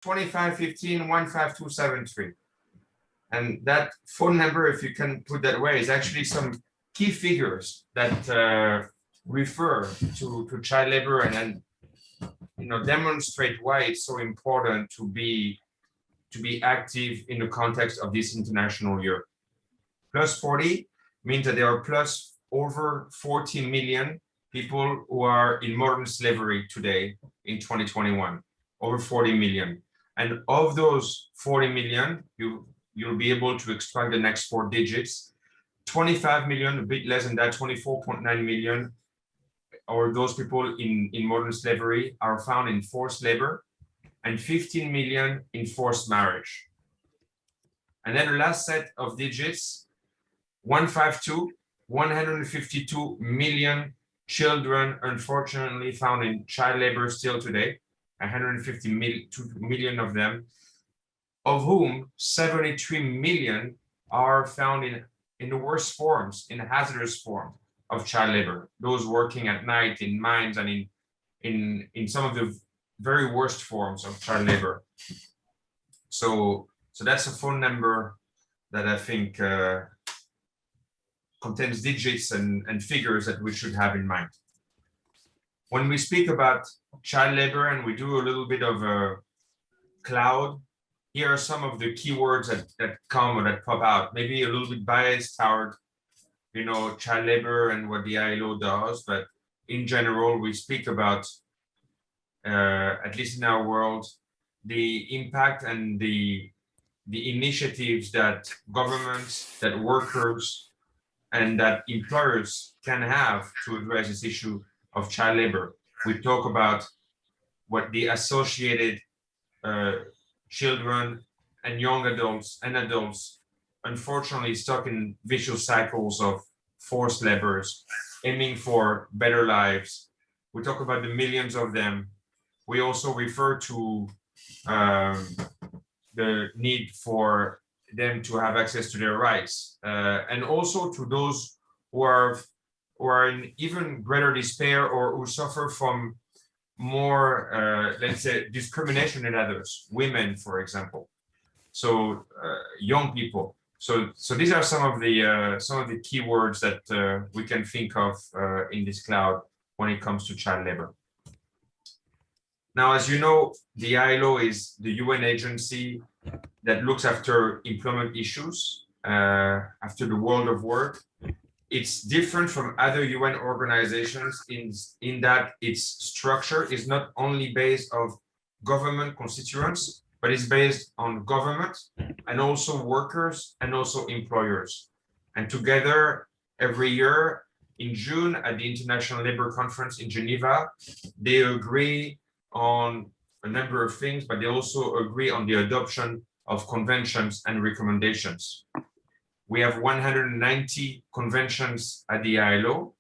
2515 15273. And that phone number, if you can put that away, is actually some key figures that refer to child labor and then demonstrate why it's so important to be active in the context of this international year. Plus 40 means that there are plus over 40 million people who are in modern slavery today in 2021, over 40 million. And of those 40 million, you'll be able to extract the next 4 digits. 25 million, a bit less than that, 24.9 million, or those people in modern slavery are found in forced labor, and 15 million in forced marriage. And then the last set of digits, 152, 152 million children unfortunately found in child labor still today, 150 million of them, of whom 73 million are found in the worst forms, in hazardous form of child labor, those working at night in mines and in some of the very worst forms of child labor. So that's a phone number that I think contains digits and figures that we should have in mind. When we speak about child labor and we do a little bit of a cloud, here are some of the keywords that come or that pop out, maybe a little bit biased toward child labor and what the ILO does, but in general, we speak about, at least in our world, the impact and the initiatives that governments, that workers, and that employers can have to address this issue of child labor. We talk about what the associated children and young adults unfortunately stuck in vicious cycles of forced labors, aiming for better lives. We talk about the millions of them. We also refer to the need for them to have access to their rights, and also to those who are in even greater despair or who suffer from more, let's say, discrimination than others, women, for example. So young people. So these are some of the keywords that we can think of in this cloud when it comes to child labor. Now, as you know, the ILO is the UN agency that looks after employment issues, after the world of work. It's different from other UN organizations in that its structure is not only based on government constituents, but it's based on government and also workers and also employers. And together, every year in June at the International Labour Conference in Geneva, they agree on a number of things, but they also agree on the adoption of conventions and recommendations. We have 190 conventions at the ILO,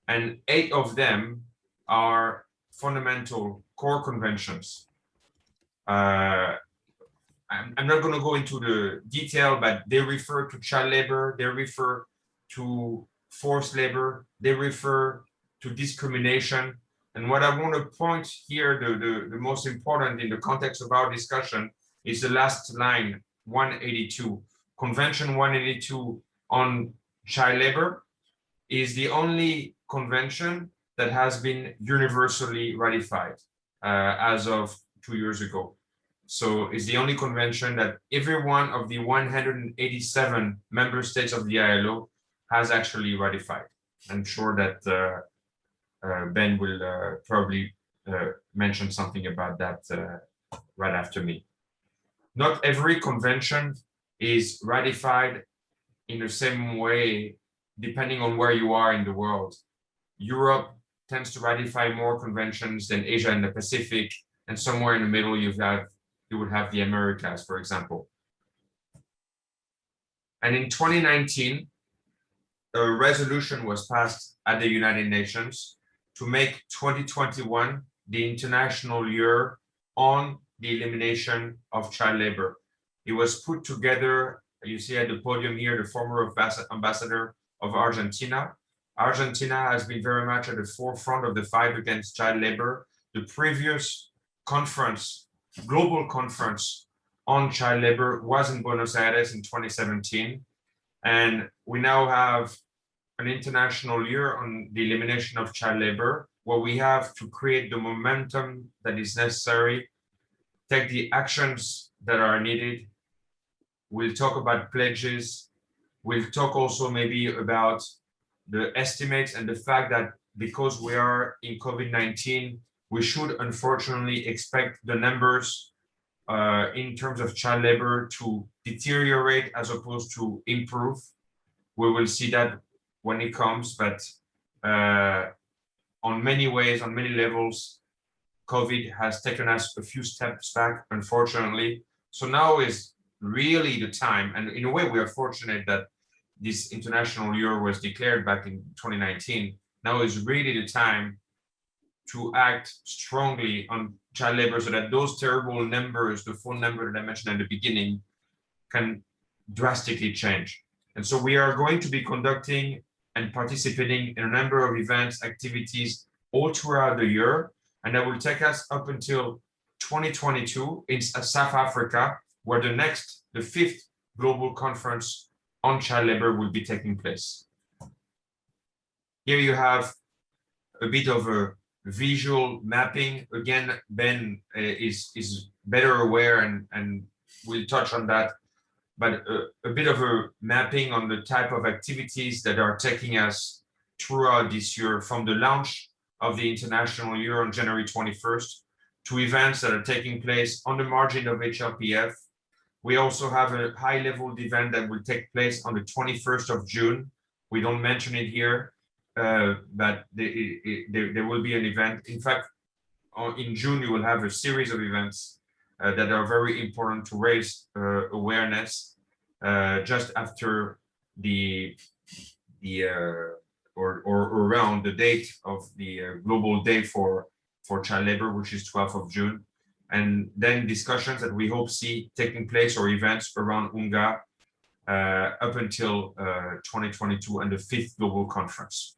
and 8 of them are fundamental core conventions. I'm not going to go into the detail, but they refer to child labor, they refer to forced labor, they refer to discrimination. And what I want to point here, the most important in the context of our discussion, is the last line, 182. Convention 182 on child labor is the only convention that has been universally ratified as of 2 years ago. So it's the only convention that every one of the 187 member states of the ILO has actually ratified. I'm sure that Ben will probably mention something about that right after me. Not every convention is ratified in the same way, depending on where you are in the world. Europe tends to ratify more conventions than Asia and the Pacific, and somewhere in the middle you would have the Americas, for example. And in 2019, a resolution was passed at the United Nations to make 2021 the International Year on the Elimination of Child Labor. It was put together, you see at the podium here, the former ambassador of Argentina. Argentina has been very much at the forefront of the fight against child labor. The previous conference global conference on child labor was in Buenos Aires in 2017. And we now have an international year on the elimination of child labor, where we have to create the momentum that is necessary, take the actions that are needed. We'll talk about pledges. We'll talk also maybe about the estimates and the fact that because we are in COVID-19, we should unfortunately expect the numbers in terms of child labor to deteriorate as opposed to improve. We will see that when it comes, but on many ways, on many levels, COVID has taken us a few steps back, unfortunately. So now is really the time, and in a way we are fortunate that this international year was declared back in 2019. Now is really the time to act strongly on child labor so that those terrible numbers, the full number that I mentioned at the beginning, can drastically change. And so we are going to be conducting and participating in a number of events, activities all throughout the year. And that will take us up until 2022 in South Africa, where the fifth global conference on child labor will be taking place. Here you have a bit of a visual mapping. Again, Ben is better aware and we'll touch on that, but a bit of a mapping on the type of activities that are taking us throughout this year, from the launch of the International Year on January 21st to events that are taking place on the margin of HLPF. We also have a high-level event that will take place on the 21st of June. We don't mention it here, but there will be an event. In fact, in June, you will have a series of events that are very important to raise awareness just after or around the date of the Global Day for Child Labor, which is 12th of June. And then discussions that we hope see taking place, or events around UNGA up until 2022 and the fifth global conference.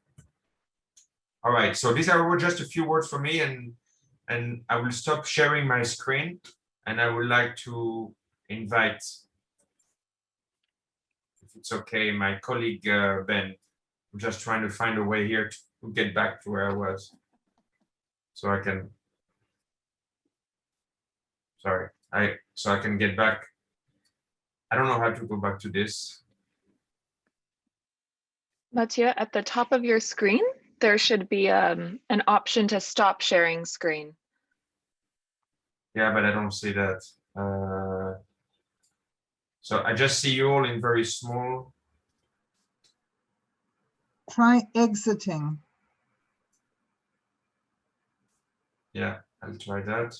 All right, so these are just a few words from me, and I will stop sharing my screen, and I would like to invite, if it's okay, my colleague Ben. I'm just trying to find a way here to get back to where I was, so I can. Sorry, so I can get back. I don't know how to go back to this. Mathieu, at the top of your screen, there should be an option to stop sharing screen. Yeah, but I don't see that. So I just see you all in very small. Try exiting. Yeah, I'll try that.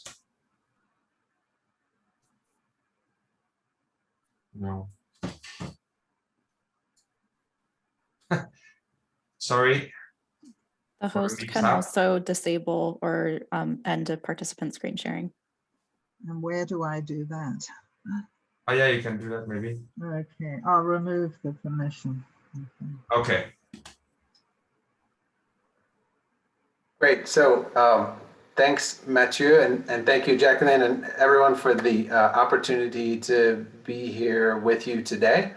No. Sorry. The host can also disable or end a participant screen sharing. And where do I do that? Oh yeah, you can do that maybe. Okay, I'll remove the permission. Okay. Great. So thanks, Mathieu, and thank you, Jacqueline, and everyone for the opportunity to be here with you today.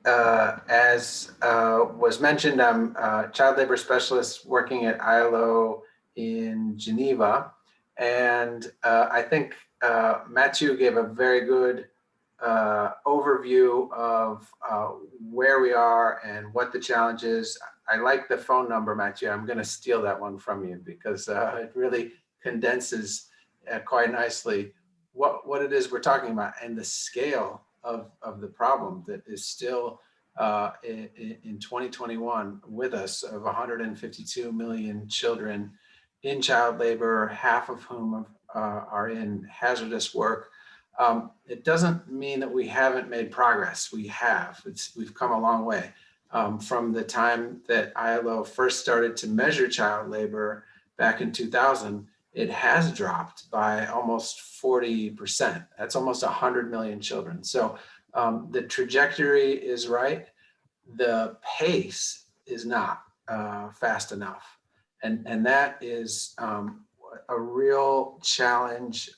As was mentioned, I'm a child labor specialist working at ILO in Geneva. And I think Mathieu gave a very good overview of where we are and what the challenge is. I like the phone number, Mathieu. I'm going to steal that one from you because it really condenses quite nicely what it is we're talking about and the scale of the problem that is still in 2021 with us, of 152 million children in child labor, half of whom are in hazardous work. It doesn't mean that we haven't made progress. We have. We've come a long way. From the time that ILO first started to measure child labor back in 2000, it has dropped by almost 40%. That's almost 100 million children. So the trajectory is right. The pace is not fast enough. And that is a real challenge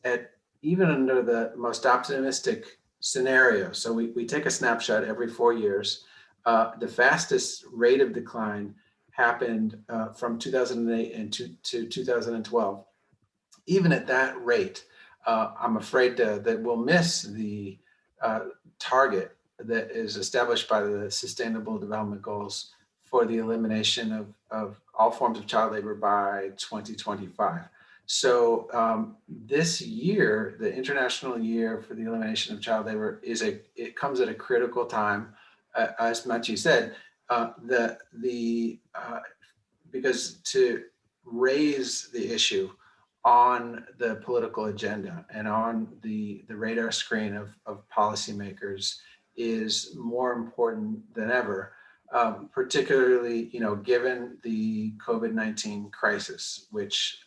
at even under the most optimistic scenario. So we take a snapshot every 4 years. The fastest rate of decline happened from 2008 and to 2012. Even at that rate, I'm afraid that we'll miss the target that is established by the Sustainable Development Goals for the elimination of all forms of child labor by 2025. So this year, the International Year for the Elimination of Child Labor, it comes at a critical time. As Matthew said, because to raise the issue on the political agenda and on the radar screen of policymakers is more important than ever, particularly given the COVID-19 crisis, which,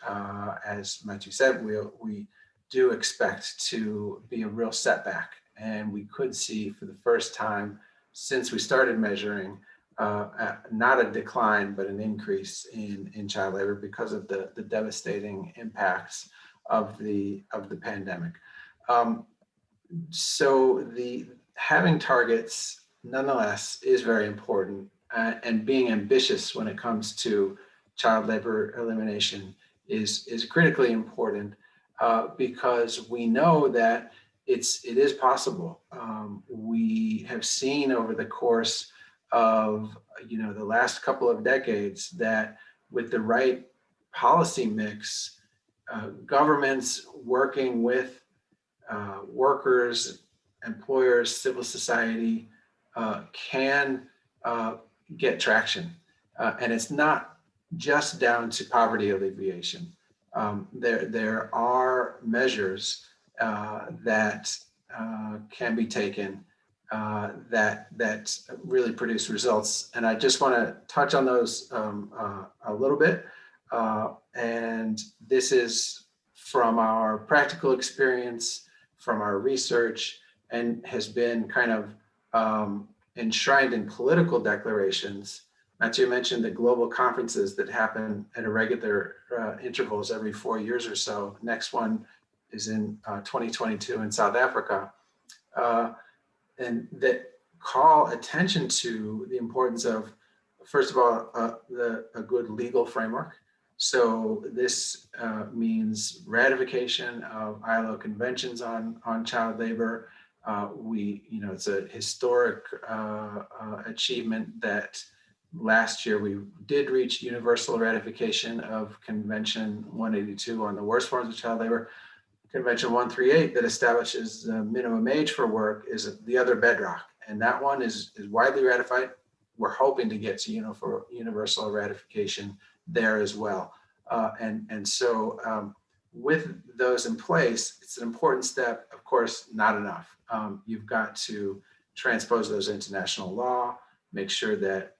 as Matthew said, we do expect to be a real setback, and we could see for the first time since we started measuring not a decline, but an increase in child labor because of the devastating impacts of the pandemic. So having targets nonetheless is very important, and being ambitious when it comes to child labor elimination is critically important because we know that it is possible. We have seen over the course of the last couple of decades that with the right policy mix, governments working with workers, employers, civil society can get traction. And it's not just down to poverty alleviation. There are measures that can be taken that really produce results. And I just want to touch on those a little bit. And this is from our practical experience, from our research, and has been kind of enshrined in political declarations. Matthew mentioned the global conferences that happen at irregular intervals every 4 years or so. Next one is in 2022 in South Africa. And that call attention to the importance of, first of all, a good legal framework. So this means ratification of ILO conventions on child labor. It's a historic achievement that last year we did reach universal ratification of Convention 182 on the worst forms of child labor. Convention 138 that establishes the minimum age for work is the other bedrock, and that one is widely ratified. We're hoping to get to universal ratification there as well. And so with those in place, it's an important step, of course, not enough. You've got to transpose those into national law, make sure that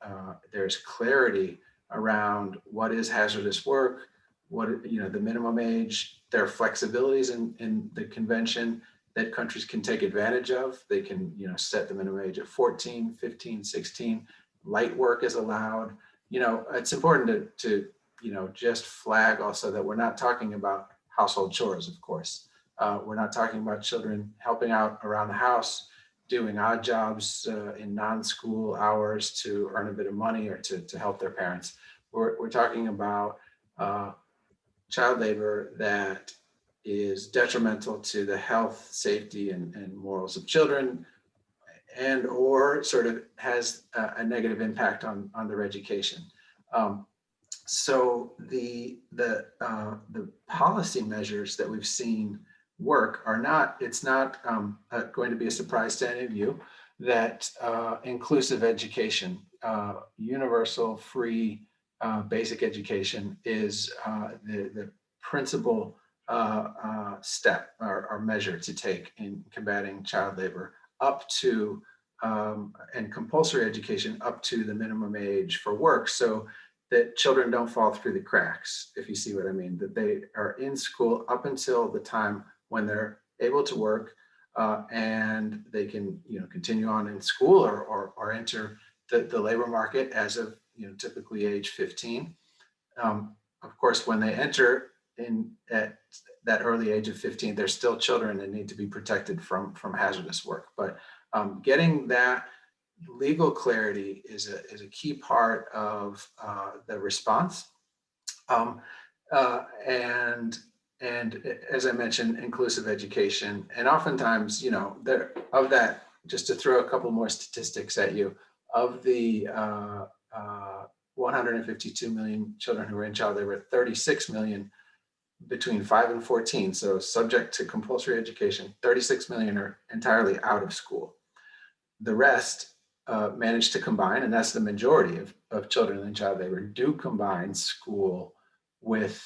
there's clarity around what is hazardous work, what the minimum age. There are flexibilities in the convention that countries can take advantage of. They can set the minimum age at 14, 15, 16. Light work is allowed. It's important to just flag also that we're not talking about household chores, of course. We're not talking about children helping out around the house, doing odd jobs in non-school hours to earn a bit of money or to help their parents. We're talking about child labor that is detrimental to the health, safety, and morals of children, and or sort of has a negative impact on their education. So the policy measures that we've seen work are not, it's not going to be a surprise to any of you that inclusive education, universal free basic education is the principal step or measure to take in combating child labor up to and compulsory education up to the minimum age for work, so that children don't fall through the cracks, if you see what I mean, that they are in school up until the time when they're able to work and they can continue on in school or enter the labor market as of typically age 15. of course, when they enter in at that early age of 15, they're still children and need to be protected from hazardous work. But getting that legal clarity is a key part of the response. And as I mentioned, inclusive education, and oftentimes, you know, there of that, just to throw a couple more statistics at you, of the 152 million children who are in child labor, 36 million between 5 and 14, so subject to compulsory education, 36 million are entirely out of school. The rest manage to combine, and that's the majority of children in child labor, do combine school with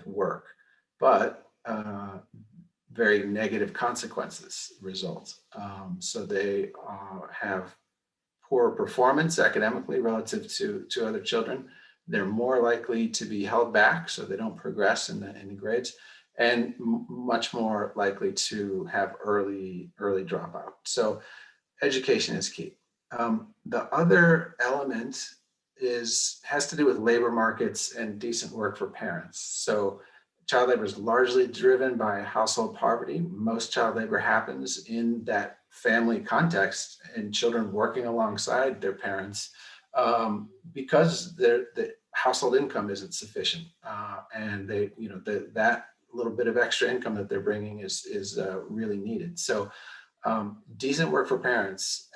work, but very negative consequences result. So they have poor performance academically relative to other children. They're more likely to be held back, so they don't progress in the grades, and much more likely to have early dropout. So education is key. The other element has to do with labor markets and decent work for parents. So child labor is largely driven by household poverty. Most child labor happens in that family context and children working alongside their parents because the household income isn't sufficient, and they, you know, that little bit of extra income that they're bringing is really needed. So decent work for parents,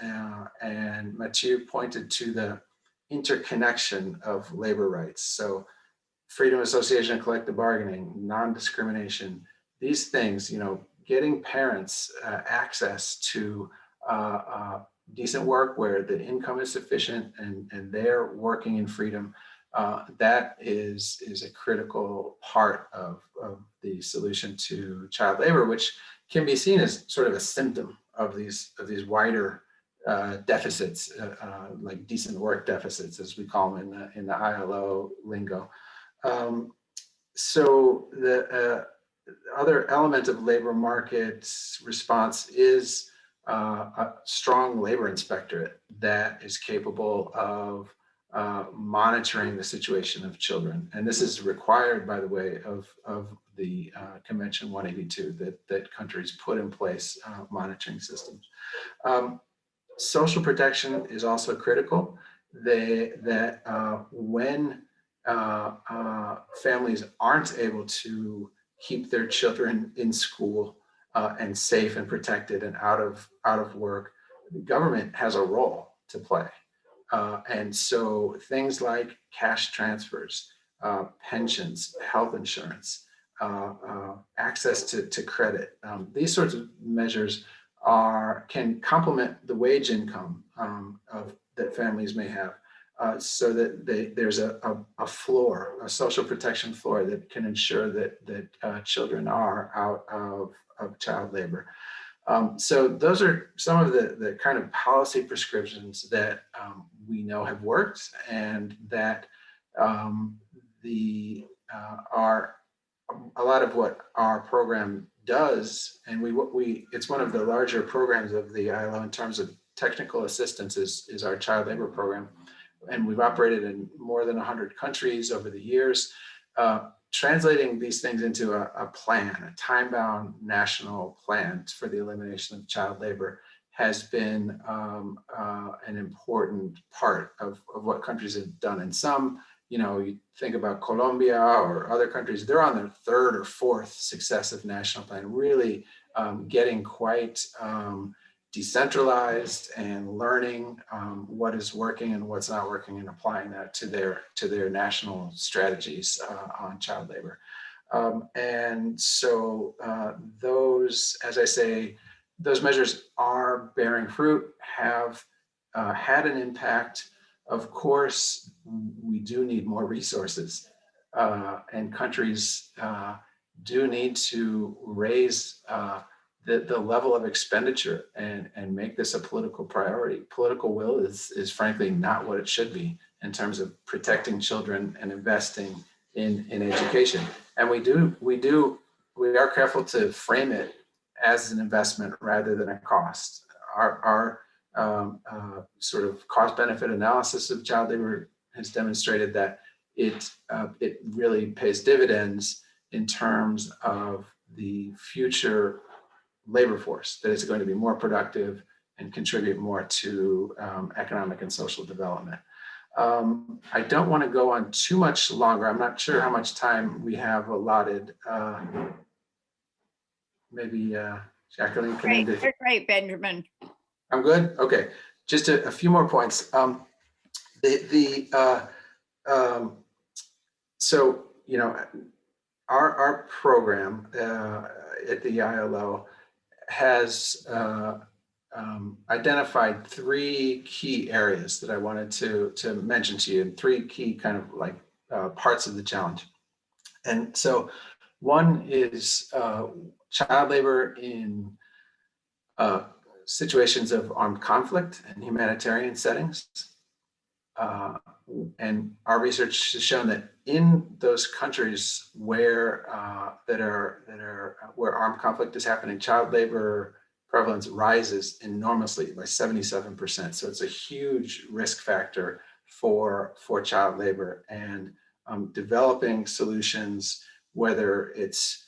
and Mathieu pointed to the interconnection of labor rights. So freedom of association and collective bargaining, non-discrimination, these things, you know, getting parents access to decent work where the income is sufficient and they're working in freedom, that is a critical part of the solution to child labor, which can be seen as sort of a symptom of these wider deficits, like decent work deficits, as we call them in the ILO lingo. So the other element of labor market response is a strong labor inspectorate that is capable of monitoring the situation of children. And this is required, by the way, of the Convention 182, that countries put in place monitoring systems. Social protection is also critical. When families aren't able to keep their children in school and safe and protected and out of work, the government has a role to play. And so things like cash transfers, pensions, health insurance, access to credit, these sorts of measures can complement the wage income that families may have, so that there's a floor, a social protection floor that can ensure that children are out of child labor. So those are some of the kind of policy prescriptions that we know have worked, and that are a lot of what our program does. And it's one of the larger programs of the ILO in terms of technical assistance is our child labor program. And we've operated in more than 100 countries over the years. Translating these things into a plan, a time-bound national plan for the elimination of child labor, has been an important part of what countries have done. And some, you know, you think about Colombia or other countries, they're on their third or fourth successive national plan, really getting quite decentralized and learning what is working and what's not working, and applying that to their national strategies on child labor. And so those, as I say, those measures are bearing fruit, have had an impact. Of course, we do need more resources, and countries do need to raise the level of expenditure and make this a political priority. Political will is frankly not what it should be in terms of protecting children and investing in education. And we are careful to frame it as an investment rather than a cost. Our sort of cost benefit analysis of child labor has demonstrated that it really pays dividends in terms of the future labor force, that it's going to be more productive and contribute more to economic and social development. I don't want to go on too much longer. I'm not sure how much time we have allotted. Maybe Jacqueline can Great, you're great, Benjamin. I'm good? Okay, just a few more points. So, you know, our program at the ILO has identified 3 key areas that I wanted to mention to you, and 3 key kind of like parts of the challenge. And so one is child labor in situations of armed conflict and humanitarian settings. And our research has shown that in those countries where where armed conflict is happening, child labor prevalence rises enormously by 77%. So it's a huge risk factor for child labor, and developing solutions, whether it's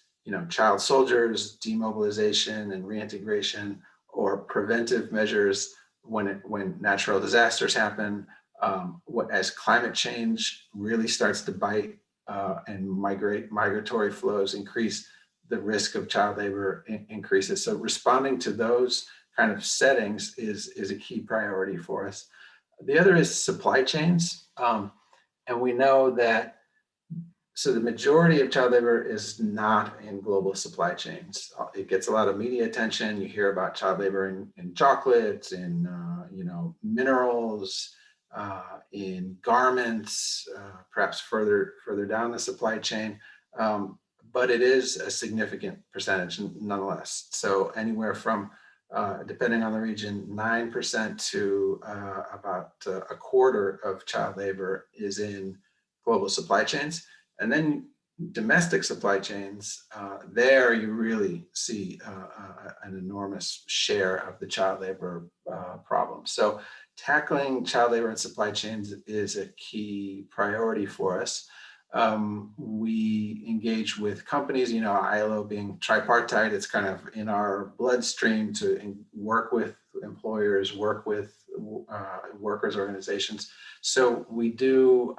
child soldiers, demobilization and reintegration, or preventive measures when natural disasters happen. As climate change really starts to bite and migratory flows increase, the risk of child labor increases. So responding to those kind of settings is a key priority for us. The other is supply chains. And we know that, so the majority of child labor is not in global supply chains. It gets a lot of media attention. You hear about child labor in chocolates, in minerals, in garments, perhaps further down the supply chain, but it is a significant percentage nonetheless. So anywhere from, depending on the region, 9% to about a quarter of child labor is in global supply chains. And then domestic supply chains, there you really see an enormous share of the child labor problem. So tackling child labor and supply chains is a key priority for us. We engage with companies, ILO being tripartite, it's kind of in our bloodstream to work with employers, work with workers' organizations. So we do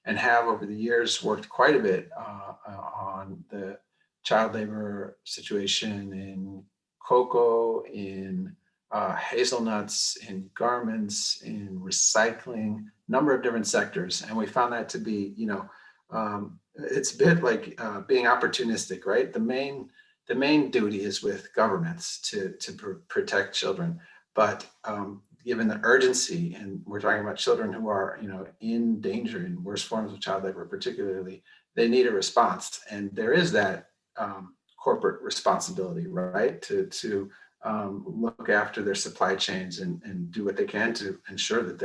and have over the years worked quite a bit on the child labor situation in cocoa, in hazelnuts, in garments, in recycling, number of different sectors. And we found that to be, it's a bit like being opportunistic, right? The main duty is with governments to protect children. But given the urgency, and we're talking about children who are, in danger, in worse forms of child labor particularly, they need a response. And there is that corporate responsibility, right? To look after their supply chains and do what they can to ensure that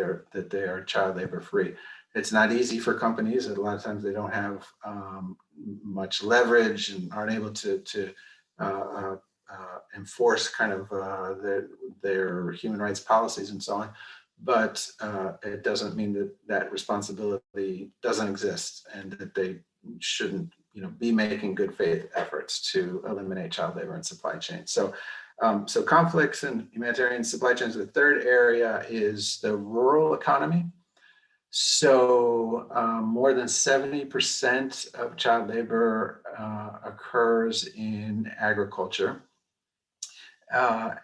they are child labor free. It's not easy for companies. A lot of times they don't have much leverage and aren't able to enforce kind of their human rights policies and so on. But it doesn't mean that responsibility doesn't exist, and that they shouldn't be making good faith efforts to eliminate child labor and supply chains. So conflicts and humanitarian supply chains. The third area is the rural economy. So more than 70% of child labor occurs in agriculture.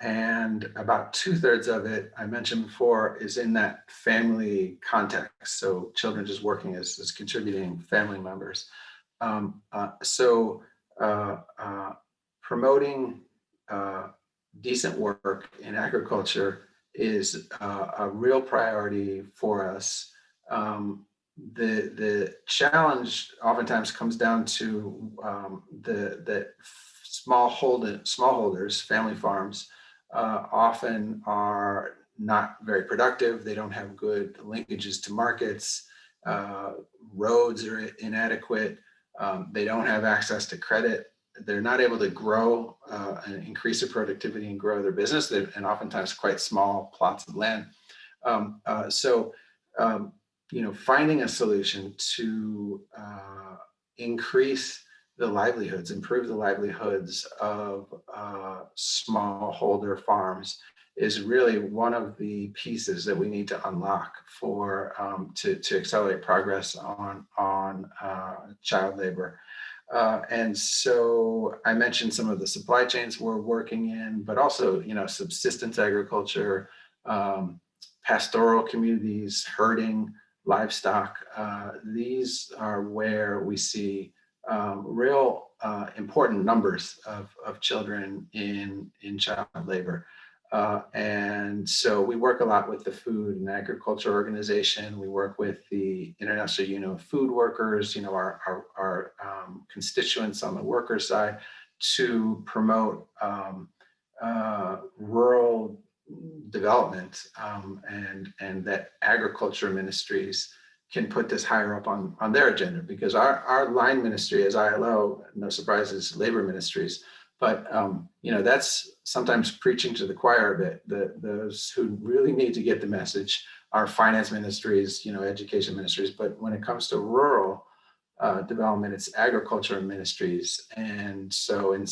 And about 2/3 of it, I mentioned before, is in that family context. So children just working as contributing family members. Promoting decent work in agriculture is a real priority for us. The challenge oftentimes comes down to the smallholders, family farms, often are not very productive. They don't have good linkages to markets. Roads are inadequate. They don't have access to credit. They're not able to grow and increase their productivity and grow their business, and oftentimes quite small plots of land. finding a solution to increase the livelihoods, improve the livelihoods of smallholder farms is really one of the pieces that we need to unlock for to accelerate progress on child labor. And so I mentioned some of the supply chains we're working in, but also, subsistence agriculture, pastoral communities, herding, livestock. These are where we see real important numbers of children in child labor. And so we work a lot with the Food and Agriculture Organization. We work with the International Union of Food Workers, our constituents on the worker side, to promote rural development, and that agriculture ministries can put this higher up on their agenda, because our line ministry as ILO, no surprise, is labor ministries. But that's sometimes preaching to the choir a bit. Those who really need to get the message are finance ministries, education ministries. But when it comes to rural development, it's agriculture ministries. And so in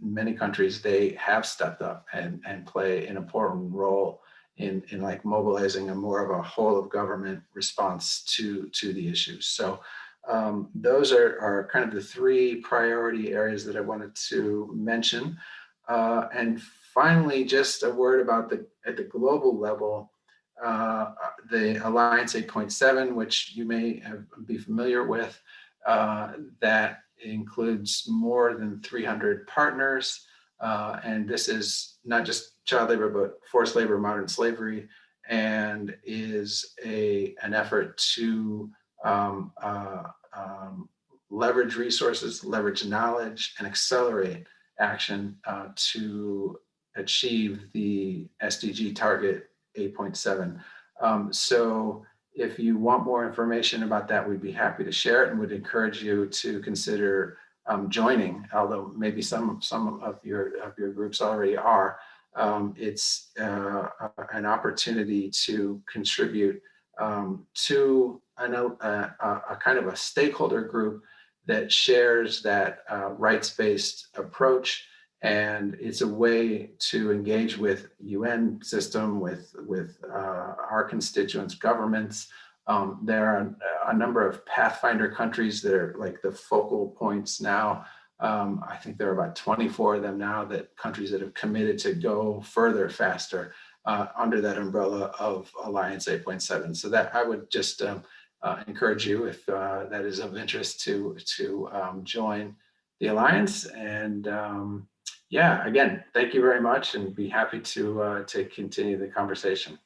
many countries, they have stepped up and play an important role in like mobilizing a more of a whole of government response to the issues. So those are kind of the three priority areas that I wanted to mention. And finally, just a word about at the global level, the Alliance 8.7, which you may be familiar with, that includes more than 300 partners. And this is not just child labor, but forced labor, modern slavery, and is an effort to leverage resources, leverage knowledge, and accelerate action to achieve the SDG target 8.7. So if you want more information about that, we'd be happy to share it, and would encourage you to consider joining, although maybe some of your groups already are. It's an opportunity to contribute to a kind of a stakeholder group that shares that rights-based approach, and it's a way to engage with UN system, with our constituents, governments. There are a number of Pathfinder countries that are like the focal points now. I think there are about 24 of them now, countries that have committed to go further, faster, under that umbrella of Alliance 8.7. So that I would just encourage you, if that is of interest, to join the Alliance. And yeah, again, thank you very much, and be happy to continue the conversation.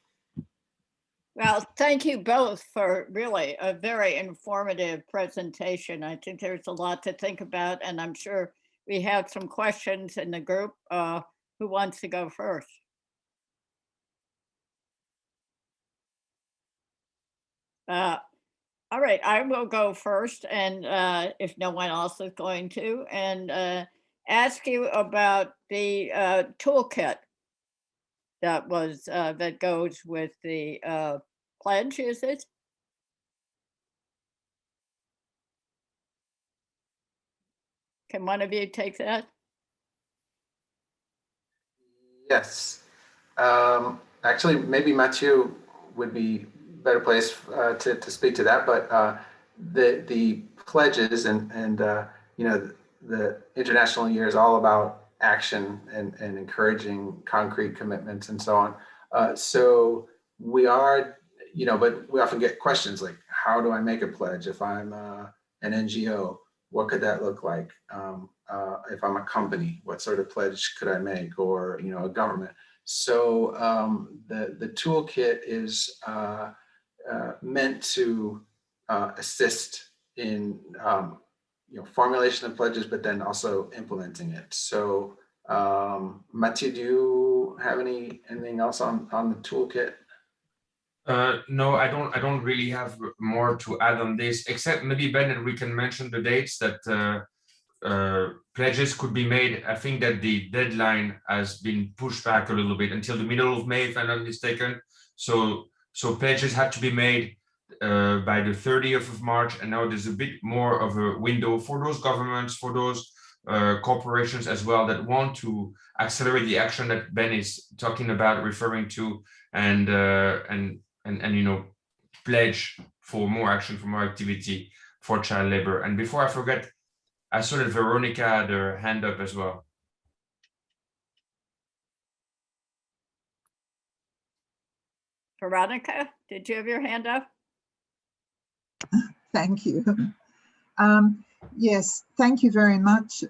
Well, thank you both for really a very informative presentation. I think there's a lot to think about, and I'm sure we have some questions in the group. Who wants to go first? All right, I will go first, and if no one else is going to, and ask you about the toolkit that was that goes with the pledge. Is it? Can one of you take that? Yes. Actually, maybe Mathieu would be better place to speak to that, but the pledges and the International Year is all about action and encouraging concrete commitments and so on. So we are, but we often get questions like, how do I make a pledge? If I'm an NGO, what could that look like? If I'm a company, what sort of pledge could I make? Or a government. So the toolkit is meant to assist in formulation of pledges, but then also implementing it. So Mathieu, do you have anything else on the toolkit? No, I don't really have more to add on this, except maybe, Bennett, we can mention the dates that pledges could be made. I think that the deadline has been pushed back a little bit until the middle of May, if I'm not mistaken. So pledges have to be made by the 30th of March, and now there's a bit more of a window for those governments, for those corporations as well that want to accelerate the action that Ben is talking about, referring to, and you know, pledge for more action, for more activity for child labor. And before I forget, I saw that Veronica had her hand up as well. Veronica, did you have your hand up? Thank you. Yes, thank you very much.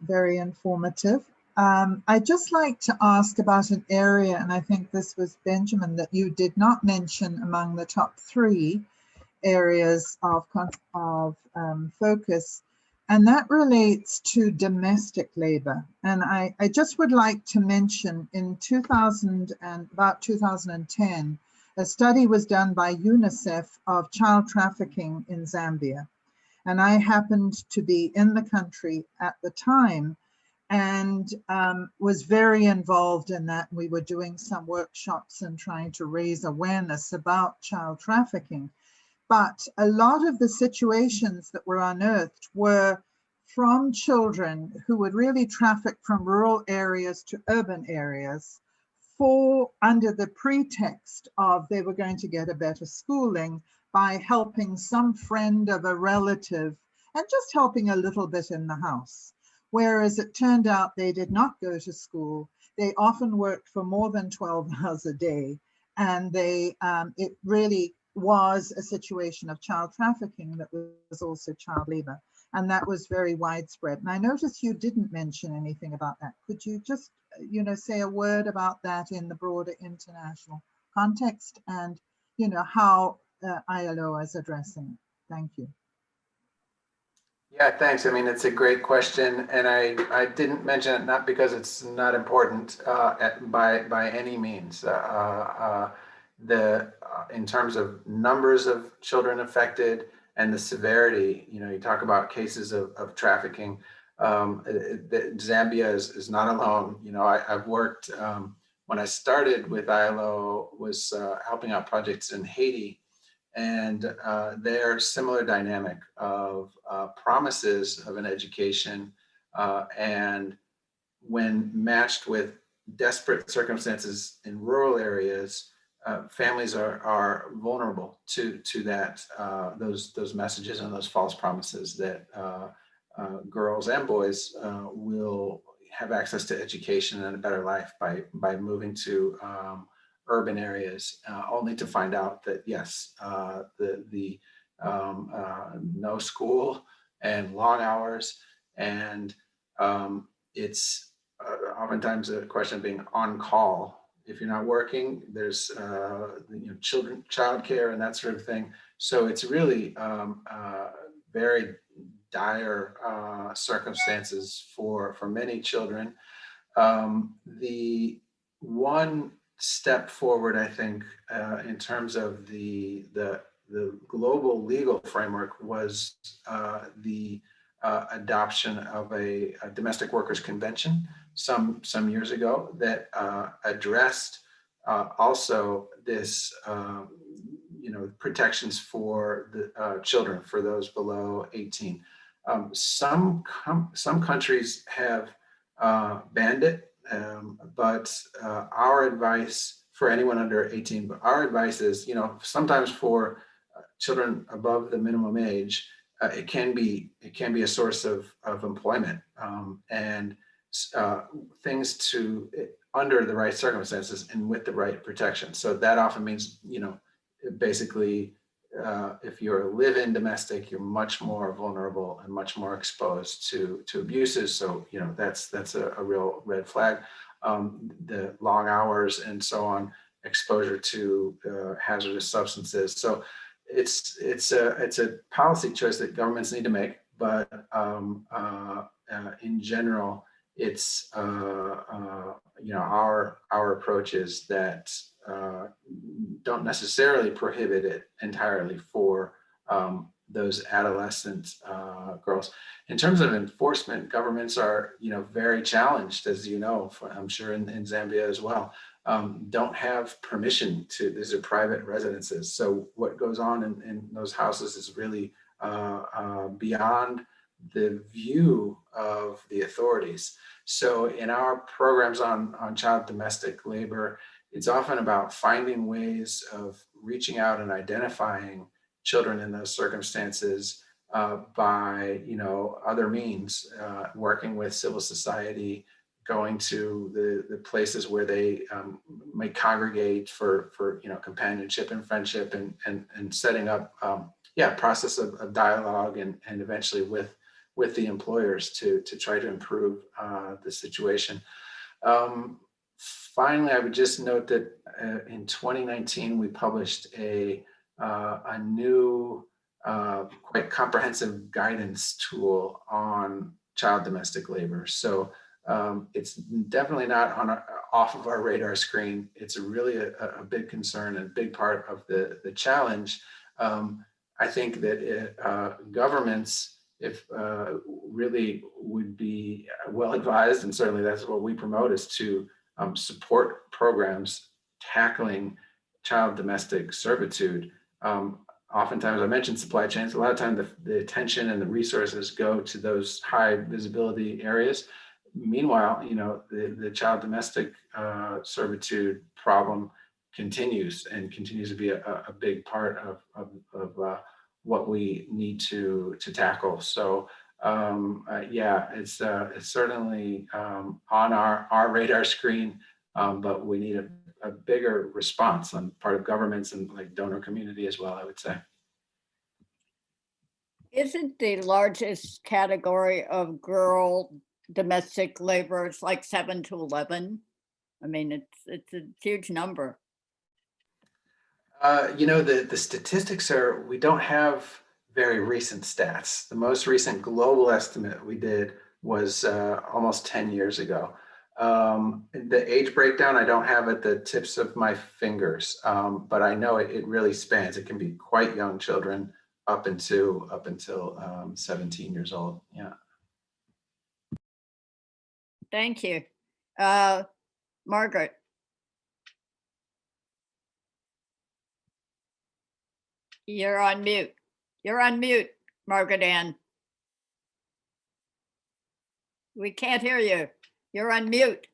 Very informative. I'd just like to ask about an area, and I think this was Benjamin, that you did not mention among the top 3 areas of focus, and that relates to domestic labor. And I just would like to mention in 2010, a study was done by UNICEF of child trafficking in Zambia. And I happened to be in the country at the time and was very involved in that. We were doing some workshops and trying to raise awareness about child trafficking. But a lot of the situations that were unearthed were from children who would really traffic from rural areas to urban areas under the pretext of they were going to get a better schooling by helping some friend of a relative and just helping a little bit in the house. Whereas it turned out they did not go to school. They often worked for more than 12 hours a day. And it really was a situation of child trafficking that was also child labor. And that was very widespread. And I noticed you didn't mention anything about that. Could you just, you know, say a word about that in the broader international context and, you know, how ILO is addressing it? Thank you. Yeah, thanks. I mean, it's a great question, and I didn't mention it not because it's not important by any means. In terms of numbers of children affected and the severity, you know, you talk about cases of trafficking. Zambia is not alone. You know, I've worked when I started with ILO was helping out projects in Haiti. And their similar dynamic of promises of an education and when matched with desperate circumstances in rural areas, families are vulnerable to that those messages and those false promises that girls and boys will have access to education and a better life by moving to urban areas, only to find out that yes, the no school and long hours, and it's oftentimes a question of being on call. If you're not working, there's you know, childcare and that sort of thing. So it's really very dire circumstances for many children. The one step forward, I think, in terms of the global legal framework was the adoption of a domestic workers convention some years ago that addressed also this you know, protections for the children, for those below 18. Some countries have banned it. But our advice for anyone under 18, but our advice is, you know, sometimes for children above the minimum age, it can be a source of employment and things to under the right circumstances and with the right protection. So that often means, you know, basically, if you're a live-in domestic, you're much more vulnerable and much more exposed to abuses. So, you know, that's a real red flag. The long hours and so on, exposure to hazardous substances. So it's a policy choice that governments need to make. But in general, it's you know, our approach is that don't necessarily prohibit it entirely for those adolescent girls. In terms of enforcement, governments are, you know, very challenged, as you know, I'm sure in Zambia as well. don't have permission to, these are private residences. So what goes on in those houses is really beyond the view of the authorities. So in our programs on child domestic labor, it's often about finding ways of reaching out and identifying children in those circumstances by, you know, other means, working with civil society, going to the places where they may congregate for you know, companionship and friendship, and setting up process of dialogue and eventually with the employers to try to improve the situation. Finally, I would just note that in 2019 we published a new quite comprehensive guidance tool on child domestic labor. So it's definitely not off of our radar screen. It's really a big concern and a big part of the challenge. I think that governments, if really would be well advised, and certainly that's what we promote, is to support programs tackling child domestic servitude. Oftentimes, I mentioned supply chains. A lot of times the attention and the resources go to those high visibility areas. Meanwhile, you know, the child domestic servitude problem continues to be a big part of what we need to tackle. So yeah, it's certainly on our radar screen, but we need a bigger response on part of governments and like donor community as well, I would say. Isn't the largest category of girl domestic laborers like 7 to 11? I mean, it's a huge number. You know, the statistics are, we don't have very recent stats. The most recent global estimate we did was almost 10 years ago. The age breakdown, I don't have at the tips of my fingers, but I know it really spans. It can be quite young children up until 17 years old. Yeah. Thank you. Margaret. You're on mute. You're on mute, Margaret Ann. We can't hear you. You're on mute.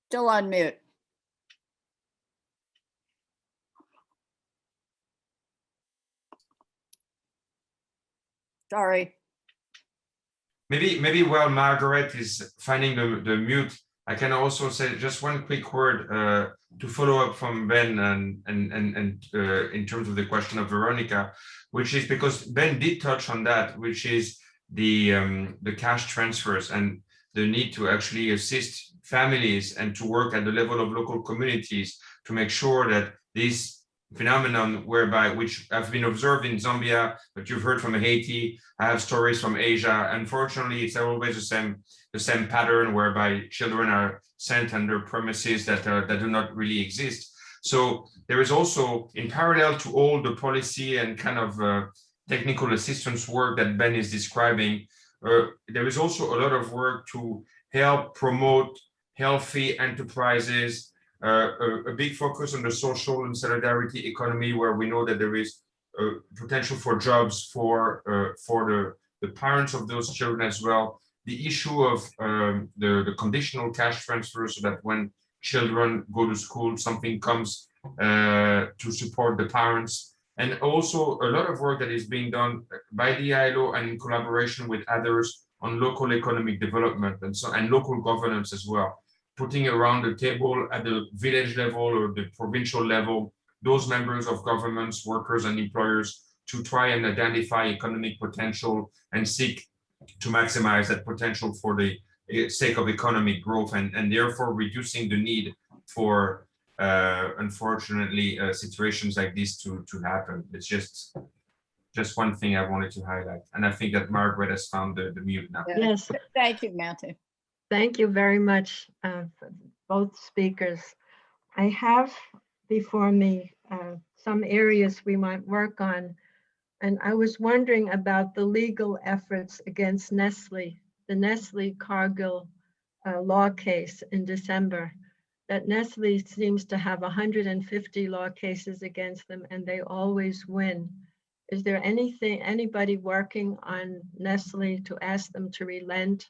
Still on mute. Sorry. Maybe while Margaret is finding the mute, I can also say just one quick word to follow up from Ben and in terms of the question of Veronica, which is because Ben did touch on that, which is the cash transfers and the need to actually assist families and to work at the level of local communities to make sure that this phenomenon which have been observed in Zambia, but you've heard from Haiti, I have stories from Asia. Unfortunately, it's always the same pattern whereby children are sent under premises that do not really exist. So there is also, in parallel to all the policy and kind of technical assistance work that Ben is describing, there is also a lot of work to help promote healthy enterprises, a big focus on the social and solidarity economy, where we know that there is potential for jobs for the parents of those children as well. The issue of the conditional cash transfer, so that when children go to school, something comes to support the parents. And also a lot of work that is being done by the ILO and in collaboration with others on local economic development and local governance as well. Putting around the table at the village level or the provincial level, those members of governments, workers, and employers to try and identify economic potential and seek to maximize that potential for the sake of economic growth, and therefore reducing the need for, unfortunately, situations like this to happen. It's just one thing I wanted to highlight. And I think that Margaret has found the mute now. Yes, Thank you, Matthew. thank you very much, both speakers. I have before me some areas we might work on And I was wondering about the legal efforts against Nestle, the Nestle Cargill law case in December. That Nestle seems to have 150 law cases against them and they always win. Is there anybody working on Nestle to ask them to relent?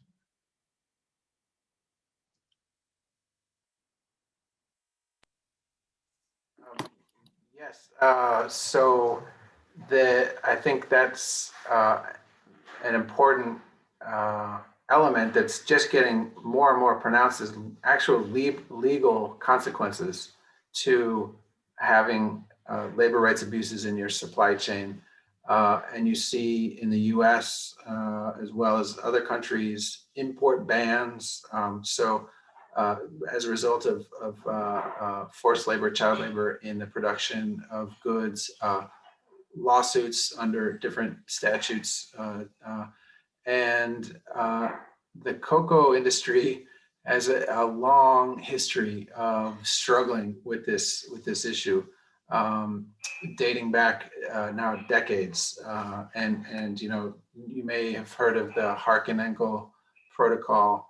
Yes. So I think that's an important element that's just getting more and more pronounced is actual legal consequences to having labor rights abuses in your supply chain. And you see in the US, as well as other countries, import bans. As a result of forced labor, child labor in the production of goods, lawsuits under different statutes, and the cocoa industry has a long history of struggling with this issue, dating back now decades. And you may have heard of the Harkin-Enkel Protocol,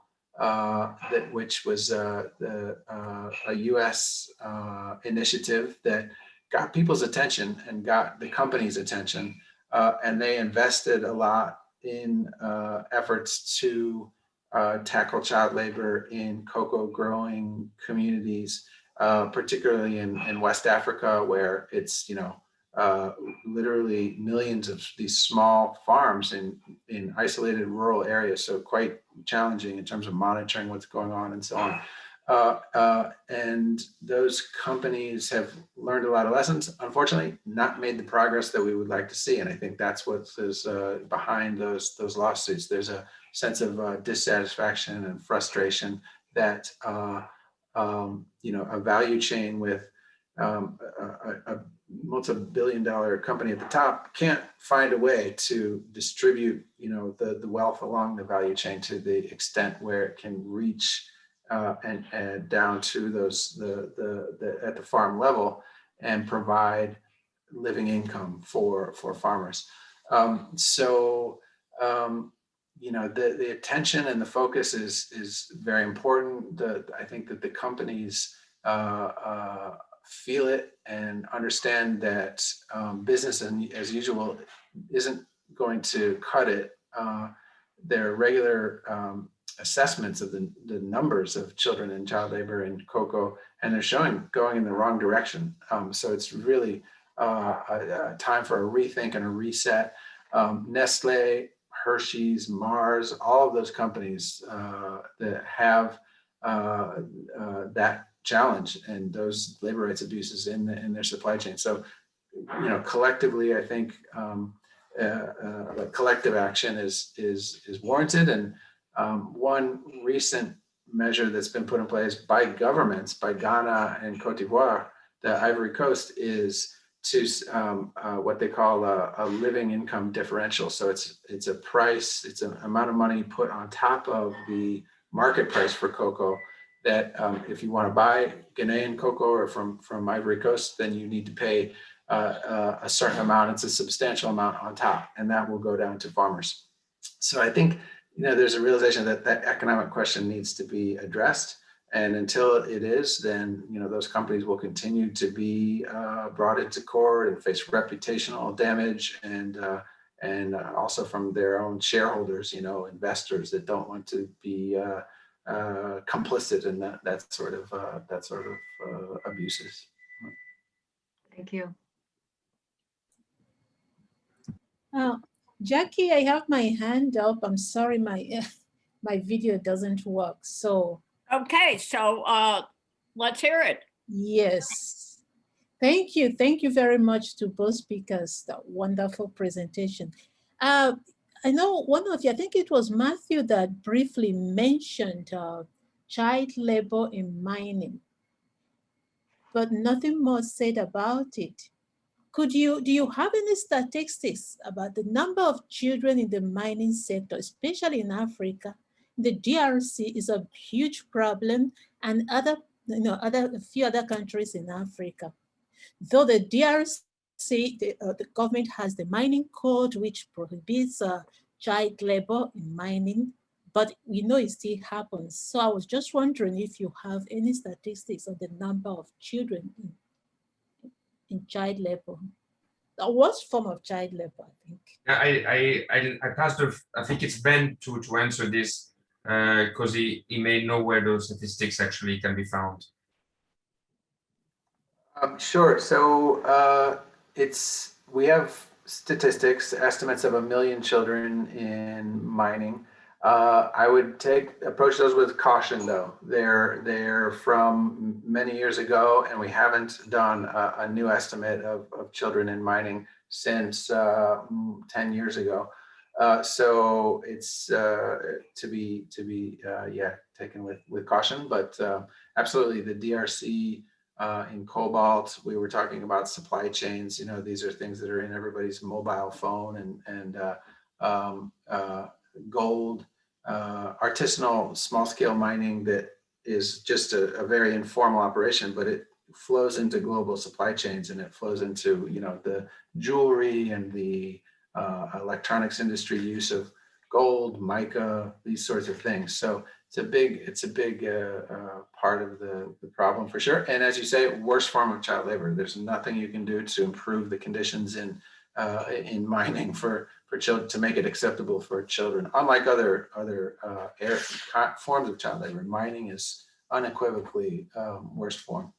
which was a U.S. initiative that got people's attention and got the company's attention, and they invested a lot in efforts to tackle child labor in cocoa growing communities, particularly in West Africa, where it's literally millions of these small farms in isolated rural areas. So quite challenging in terms of monitoring what's going on and so on. And those companies have learned a lot of lessons, unfortunately, not made the progress that we would like to see. And I think that's what is behind those lawsuits. There's a sense of dissatisfaction and frustration that a value chain with a multi-billion-dollar company at the top can't find a way to distribute the wealth along the value chain to the extent where it can reach and down to those at the farm level and provide living income for farmers. The attention and the focus is very important. I think that the companies feel it and understand that business as usual isn't going to cut it. Their regular assessments of the numbers of children in child labor in cocoa, and they're going in the wrong direction. So it's really a time for a rethink and a reset. Nestle, Hershey's, Mars, all of those companies that have that challenge and those labor rights abuses in their supply chain. So, collectively, I think collective action is warranted. And one recent measure that's been put in place by governments, by Ghana and Cote d'Ivoire, the Ivory Coast, is to what they call a living income differential. So it's a price, it's an amount of money put on top of the market price for cocoa that if you want to buy Ghanaian cocoa or from Ivory Coast, then you need to pay a certain amount. It's a substantial amount on top, and that will go down to farmers. So I think there's a realization that economic question needs to be addressed. And until it is, then those companies will continue to be brought into court and face reputational damage, and also from their own shareholders, investors that don't want to be complicit in that sort of abuses. Thank you. Jackie, I have my hand up. I'm sorry, my video doesn't work. So. Okay, so let's hear it. Yes. Thank you. Thank you very much to both speakers. That wonderful presentation. I know one of you, I think it was Matthew, that briefly mentioned child labor in mining, but nothing more said about it. Do you have any statistics about the number of children in the mining sector, especially in Africa? The DRC is a huge problem, and a few other countries in Africa. Though the DRC the government has the mining code, which prohibits child labor in mining, but we know it still happens. So I was just wondering if you have any statistics on the number of children in child labor. The worst form of child labor, I think. I passed the, I think it's Ben to answer this, because he may know where those statistics actually can be found. Sure. So we have statistics, estimates of 1 million children in mining. I would approach those with caution, though. They're from many years ago, and we haven't done a new estimate of children in mining since 10 years ago. So it's to be taken with caution, but absolutely the DRC. In cobalt, we were talking about supply chains. You know, these are things that are in everybody's mobile phone, and gold, artisanal small-scale mining that is just a very informal operation, but it flows into global supply chains, and it flows into, you know, the jewelry and the electronics industry use of gold, mica, these sorts of things. So it's a big part of the problem for sure. And as you say, worst form of child labor. There's nothing you can do to improve the conditions in mining for children, to make it acceptable for children. Unlike other forms of child labor, mining is unequivocally worst form.